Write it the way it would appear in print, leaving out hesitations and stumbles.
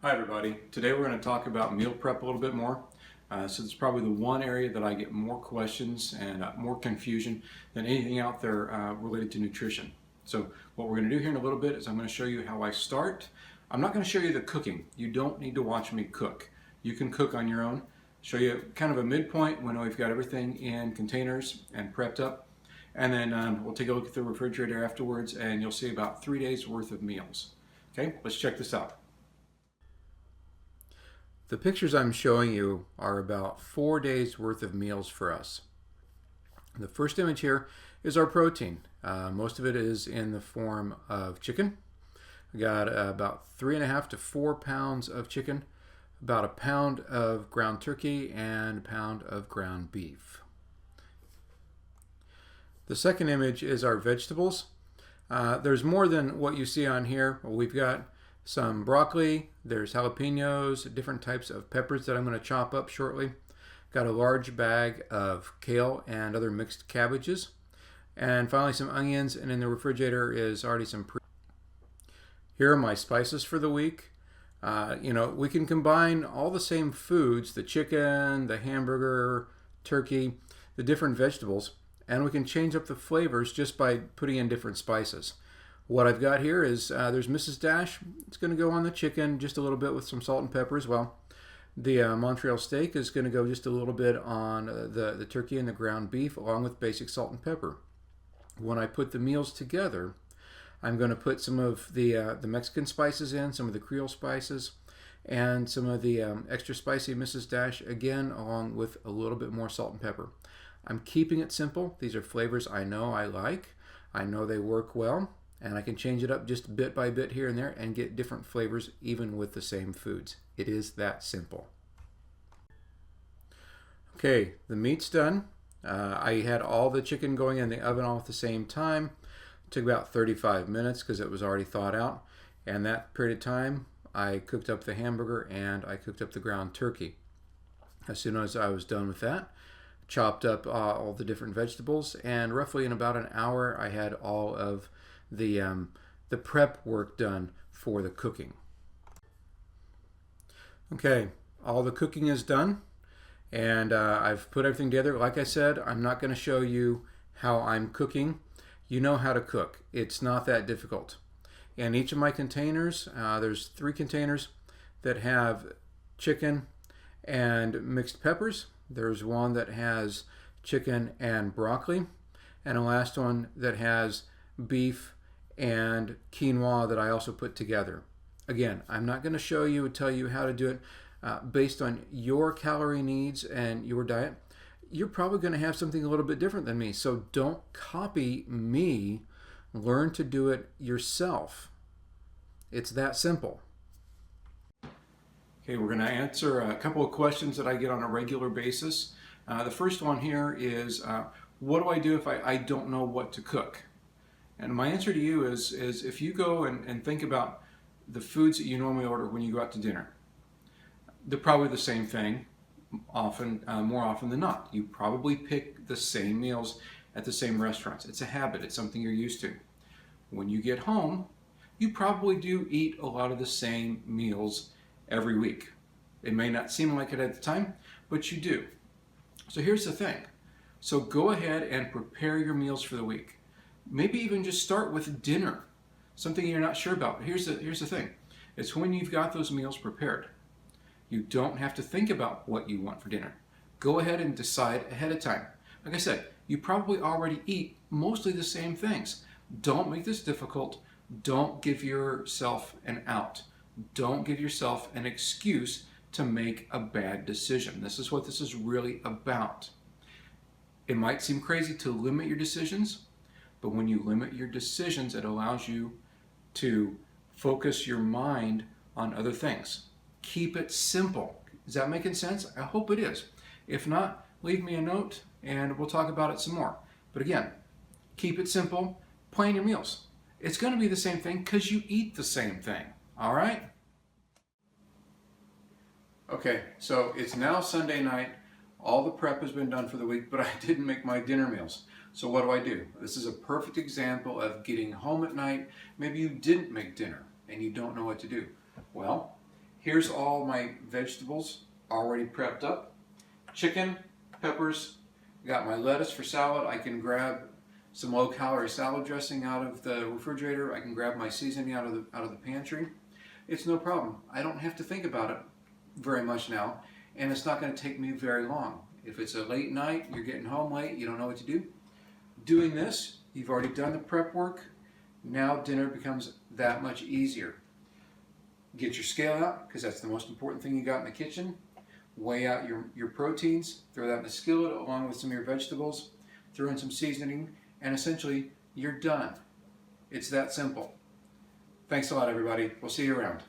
Hi everybody. Today we're going to talk about meal prep a little bit more. So it's probably the one area that I get more questions and more confusion than anything out there related to nutrition. So what we're going to do here in a little bit is I'm going to show you how I start. I'm not going to show you the cooking. You don't need to watch me cook. You can cook on your own. Show you kind of a midpoint when we've got everything in containers and prepped up. And then we'll take a look at the refrigerator afterwards and you'll see about 3 days worth of meals. Okay, let's check this out. The pictures I'm showing you are about 4 days worth of meals for us. The first image here is our protein. Most of it is in the form of chicken. We got about 3.5 to 4 pounds of chicken, about a pound of ground turkey, and a pound of ground beef. The second image is our vegetables. There's more than what you see on here. We've got some broccoli, there's jalapenos, different types of peppers that I'm going to chop up shortly. Got a large bag of kale and other mixed cabbages. And finally some onions, and in the refrigerator is already some Here are my spices for the week. We can combine all the same foods, the chicken, the hamburger, turkey, the different vegetables, and we can change up the flavors just by putting in different spices. What I've got here is there's Mrs. Dash. It's going to go on the chicken just a little bit with some salt and pepper as well. The Montreal steak is going to go just a little bit on the turkey and the ground beef along with basic salt and pepper. When I put the meals together, I'm going to put some of the Mexican spices in, some of the Creole spices, and some of the extra spicy Mrs. Dash again along with a little bit more salt and pepper. I'm keeping it simple. These are flavors I know I like. I know they work well. And I can change it up just bit by bit here and there and get different flavors even with the same foods. It is that simple. Okay, the meat's done. I had all the chicken going in the oven all at the same time. It took about 35 minutes because it was already thawed out. And that period of time, I cooked up the hamburger and I cooked up the ground turkey. As soon as I was done with that, chopped up all the different vegetables, and roughly in about an hour, I had all of the prep work done for the cooking. Okay, all the cooking is done, and I've put everything together. Like I said, I'm not going to show you how I'm cooking. You know how to cook. It's not that difficult. In each of my containers, there's 3 containers that have chicken and mixed peppers. There's one that has chicken and broccoli, and a last one that has beef and quinoa that I also put together. Again, I'm not going to show you and tell you how to do it based on your calorie needs and your diet. You're probably going to have something a little bit different than me, so don't copy me. Learn to do it yourself. It's that simple. Okay, we're going to answer a couple of questions that I get on a regular basis. The first one here is, what do I do if I don't know what to cook? And my answer to you is if you go and think about the foods that you normally order when you go out to dinner, they're probably the same thing, more often than not. You probably pick the same meals at the same restaurants. It's a habit. It's something you're used to. When you get home, you probably do eat a lot of the same meals every week. It may not seem like it at the time, but you do. So here's the thing. So go ahead and prepare your meals for the week. Maybe even just start with dinner, something you're not sure about. Here's the thing. It's when you've got those meals prepared. You don't have to think about what you want for dinner. Go ahead and decide ahead of time. Like I said, you probably already eat mostly the same things. Don't make this difficult. Don't give yourself an out. Don't give yourself an excuse to make a bad decision. This is what this is really about. It might seem crazy to limit your decisions, but when you limit your decisions, it allows you to focus your mind on other things. Keep it simple. Is that making sense? I hope it is. If not, leave me a note and we'll talk about it some more. But again, keep it simple. Plan your meals. It's going to be the same thing because you eat the same thing. All right? Okay, so it's now Sunday night. All the prep has been done for the week, but I didn't make my dinner meals. So what do? This is a perfect example of getting home at night. Maybe you didn't make dinner and you don't know what to do. Well, Here's all my vegetables already prepped up. Chicken, peppers, got my lettuce for salad. I can grab some low-calorie salad dressing out of the refrigerator. I can grab my seasoning out of the pantry. It's no problem. I don't have to think about it very much now, and it's not going to take me very long. If it's a late night, you're getting home late, you don't know what to do. Doing this, you've already done the prep work. Now dinner becomes that much easier. Get your scale out, because that's the most important thing you got in the kitchen. Weigh out your proteins, throw that in the skillet along with some of your vegetables, throw in some seasoning, and essentially you're done. It's that simple. Thanks a lot, everybody. We'll see you around.